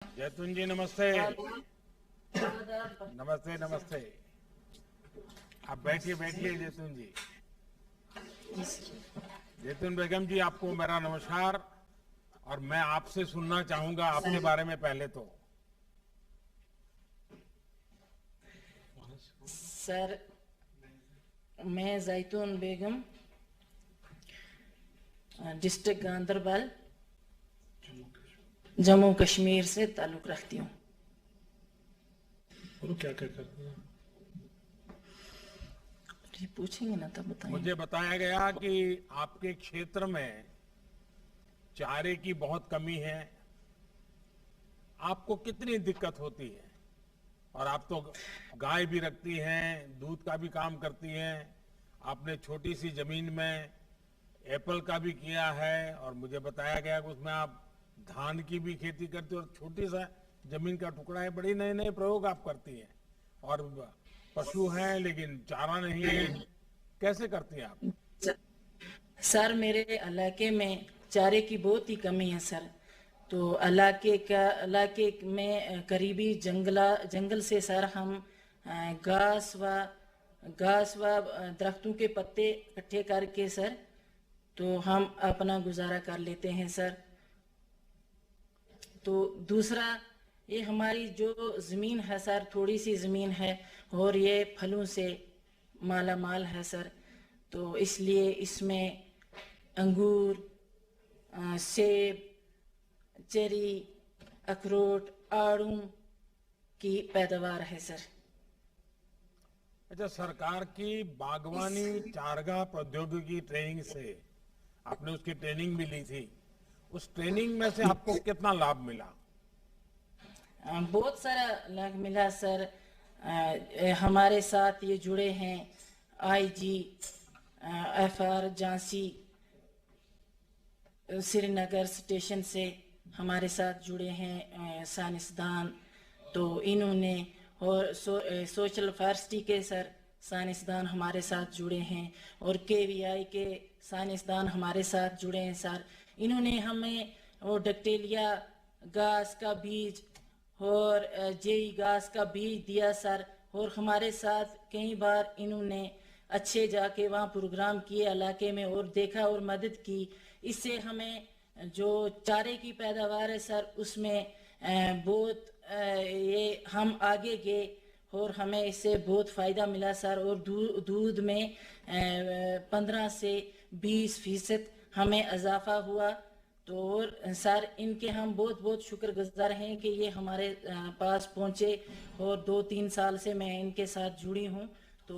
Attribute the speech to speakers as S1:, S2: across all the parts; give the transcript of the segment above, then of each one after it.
S1: जैतून जी नमस्ते। नमस्ते नमस्ते। आप बैठिए बैठिए जैतून जी। जैतून बेगम जी, आपको मेरा नमस्कार। और मैं आपसे सुनना चाहूंगा आपके बारे में पहले तो।
S2: सर, मैं जैतून बेगम, डिस्ट्रिक्ट गांधरबल, जम्मू कश्मीर से ताल्लुक़ रखती हूँ।
S3: बोलो क्या क्या करते हैं।
S2: ये पूछेंगे ना तब बताएंगे।
S1: मुझे बताया गया कि आपके क्षेत्र में चारे की बहुत कमी है। आपको कितनी दिक्कत होती है? और आप तो गाय भी रखती हैं, दूध का भी काम करती हैं। आपने छोटी सी जमीन में एप्पल का भी किया है, और मुझे बताया गया कि उसमें आप धान की भी खेती करती हो, और छोटी सा जमीन का टुकड़ा है। बड़ी नए नए प्रयोग आप करती हैं। और पशु हैं लेकिन चारा नहीं है। कैसे करती हैं आप?
S2: सर, मेरे इलाके में चारे की बहुत ही कमी है सर। तो इलाके में करीबी जंगल से सर हम घास व दरख्तों के पत्ते इकट्ठे करके सर, तो हम अपना गुजारा कर लेते हैं सर। तो दूसरा, ये हमारी जो ज़मीन है सर, थोड़ी सी ज़मीन है और ये फलों से माला माल है सर। तो इसलिए इसमें अंगूर, सेब, चेरी, अखरोट, आड़ू की पैदावार है सर।
S1: अच्छा, सरकार की बागवानी चारागाह प्रौद्योगिकी ट्रेनिंग से आपने उसकी ट्रेनिंग भी ली थी। उस ट्रेनिंग में से आपको कितना लाभ मिला?
S2: बहुत सारा लाभ मिला सर। हमारे साथ ये जुड़े हैं IG, FR Jhansi, Srinagar station से हमारे साथ जुड़े हैं साइंसदान। तो इन्होंने और सोशल फार्सिटी के सर साइंसदान हमारे साथ जुड़े हैं, और केवीआई के साइंसदान हमारे साथ जुड़े हैं सर। इन्होंने हमें वो डक्टेलिया घास का बीज और जेई घास का बीज दिया सर। और हमारे साथ कई बार इन्होंने अच्छे जाके वहाँ प्रोग्राम किए इलाके में और देखा और मदद की। इससे हमें जो चारे की पैदावार है सर, उसमें बहुत ये हम आगे गए और हमें इससे बहुत फ़ायदा मिला सर। और दूध में 15 से 20% हमें इजाफा हुआ। तो और सर, इनके हम बहुत बहुत शुक्रगुजार हैं कि ये हमारे पास पहुँचे, और 2-3 साल से मैं इनके साथ जुड़ी हूँ। तो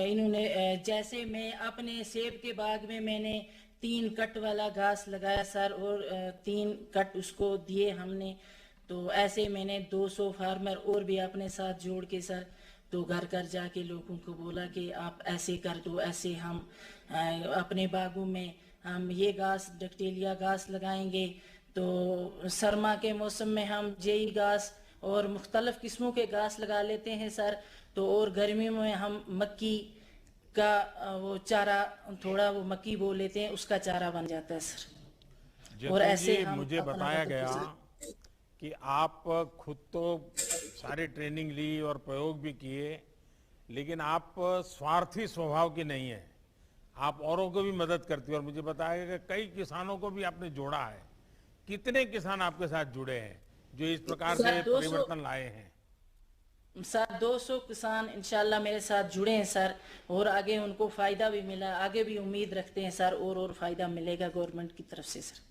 S2: इन्होंने जैसे मैं अपने सेब के बाग में मैंने 3 कट वाला घास लगाया सर, और 3 कट उसको दिए हमने। तो ऐसे मैंने 200 फार्मर और भी अपने साथ जोड़ के सर, तो घर घर जाके लोगों को बोला कि आप ऐसे कर दो, ऐसे हम अपने बागों में हम ये घास डक्टेलिया घास लगाएंगे। तो सरमा के मौसम में हम जेई घास और मुख्तलिफ किस्मों के घास लगा लेते हैं सर। तो और गर्मियों में हम मक्की का वो चारा, थोड़ा वो मक्की बो लेते हैं, उसका चारा बन जाता है सर। और
S1: जैतून
S2: ऐसे
S1: जी,
S2: हम
S1: मुझे
S2: अपना
S1: बताया
S2: वक्त
S1: गया
S2: गुजार।
S1: कि आप खुद तो सारी ट्रेनिंग ली और प्रयोग भी किए, लेकिन आप स्वार्थी स्वभाव की नहीं है। आप औरों को भी मदद करती है। और मुझे बताया गया कि कई किसानों को भी आपने जोड़ा है। कितने किसान आपके साथ जुड़े हैं जो इस प्रकार से
S2: सर 200
S1: परिवर्तन लाए हैं?
S2: सर 200 किसान इंशाल्लाह मेरे साथ जुड़े हैं सर। और आगे उनको फ़ायदा भी मिला, आगे भी उम्मीद रखते हैं सर, और फ़ायदा मिलेगा गवर्नमेंट की तरफ से सर।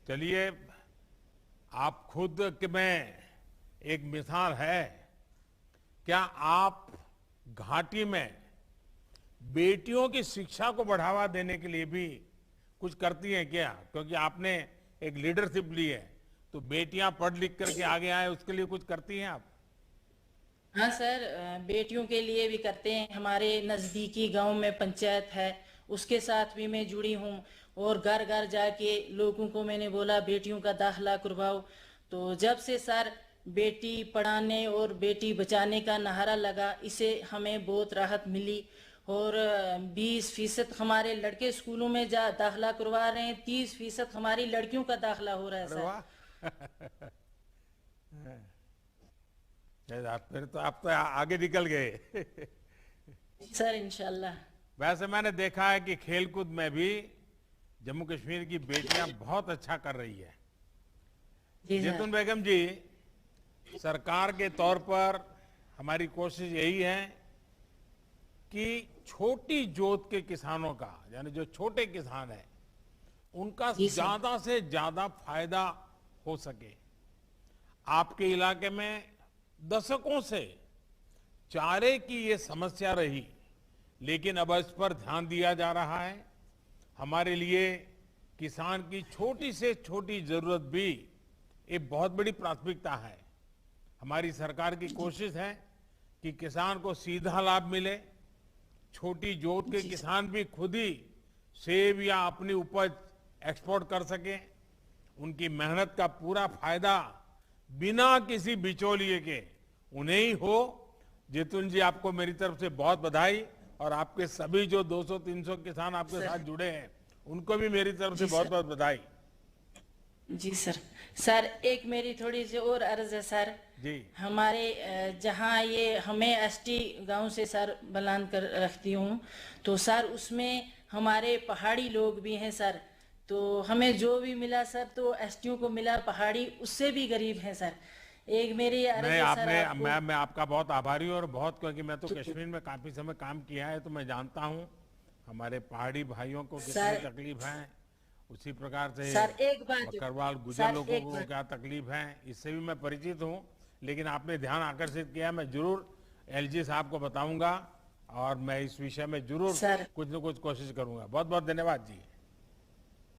S1: चलिए, आप खुद के में एक मिसाल है। क्या आप घाटी में बेटियों की शिक्षा को बढ़ावा देने के लिए भी कुछ करती हैं क्या? क्योंकि आपने एक लीडरशिप ली है, तो बेटियां पढ़ लिख करके आगे आए, उसके लिए कुछ करती हैं आप?
S2: हाँ सर, बेटियों के लिए भी करते हैं। हमारे नज़दीकी गांव में पंचायत है, उसके साथ भी मैं जुड़ी हूँ। और घर घर जाके लोगों को मैंने बोला बेटियों का दाखिला करवाओ। तो जब से सर बेटी पढ़ाने और बेटी बचाने का नारा लगा, इसे हमें बहुत राहत मिली। और 20% हमारे लड़के स्कूलों में जा दाखिला करवा रहे हैं, 30% हमारी लड़कियों का दाखिला हो रहा है
S1: अरे
S2: सर।
S1: वाह! फिर तो आप तो आगे निकल गए।
S2: सर इंशाल्लाह।
S1: वैसे मैंने देखा है कि खेलकूद में भी जम्मू कश्मीर की बेटियां बहुत अच्छा कर रही है।
S2: जी सर।
S1: जैतून बेगम जी, सरकार के तौर पर हमारी कोशिश यही है कि छोटी जोत के किसानों का, यानी जो छोटे किसान हैं, उनका
S2: जी सर।
S1: ज्यादा से ज्यादा फायदा हो सके। आपके इलाके में दशकों से चारे की ये समस्या रही, लेकिन अब इस पर ध्यान दिया जा रहा है। हमारे लिए किसान की छोटी से छोटी जरूरत भी एक बहुत बड़ी प्राथमिकता है। हमारी सरकार की कोशिश है कि किसान को सीधा लाभ मिले। छोटी जोत के किसान भी खुद ही सेब या अपनी उपज एक्सपोर्ट कर सके। उनकी मेहनत का पूरा फायदा बिना किसी बिचौलिए के उन्हें ही हो। जैतून जी, आपको मेरी तरफ से बहुत बधाई, और आपके सभी जो 200-300 किसान आपके साथ जुड़े हैं उनको भी मेरी तरफ से बहुत बहुत बधाई।
S2: जी सर। सर एक मेरी थोड़ी सी और अर्ज है सर।
S1: जी।
S2: हमारे जहाँ ये हमें एसटी गांव से सर बलान कर रखती हूँ, तो सर उसमें हमारे पहाड़ी लोग भी हैं सर। तो हमें जो भी मिला सर तो एसटीओ को मिला, पहाड़ी उससे भी गरीब हैं सर। एक मेरी अर्ज
S1: नहीं,
S2: है सर
S1: आपने
S2: आपको।
S1: मैं आपका बहुत आभारी हूँ, और बहुत, क्योंकि मैं तो कश्मीर में काफी समय काम किया है, तो मैं जानता हूँ हमारे पहाड़ी भाइयों को कितनी
S2: सर-
S1: तकलीफ है। उसी प्रकार से
S2: सर एक बात,
S1: बकरवाल गुजर
S2: सर
S1: लोगों
S2: एक
S1: को
S2: बात,
S1: क्या तकलीफ है, इससे भी मैं परिचित हूँ। लेकिन आपने ध्यान आकर्षित किया, मैं जरूर एलजी साहब को बताऊंगा, और मैं इस विषय में जरूर
S2: सर-
S1: कुछ न कुछ कोशिश करूंगा। बहुत बहुत धन्यवाद जी।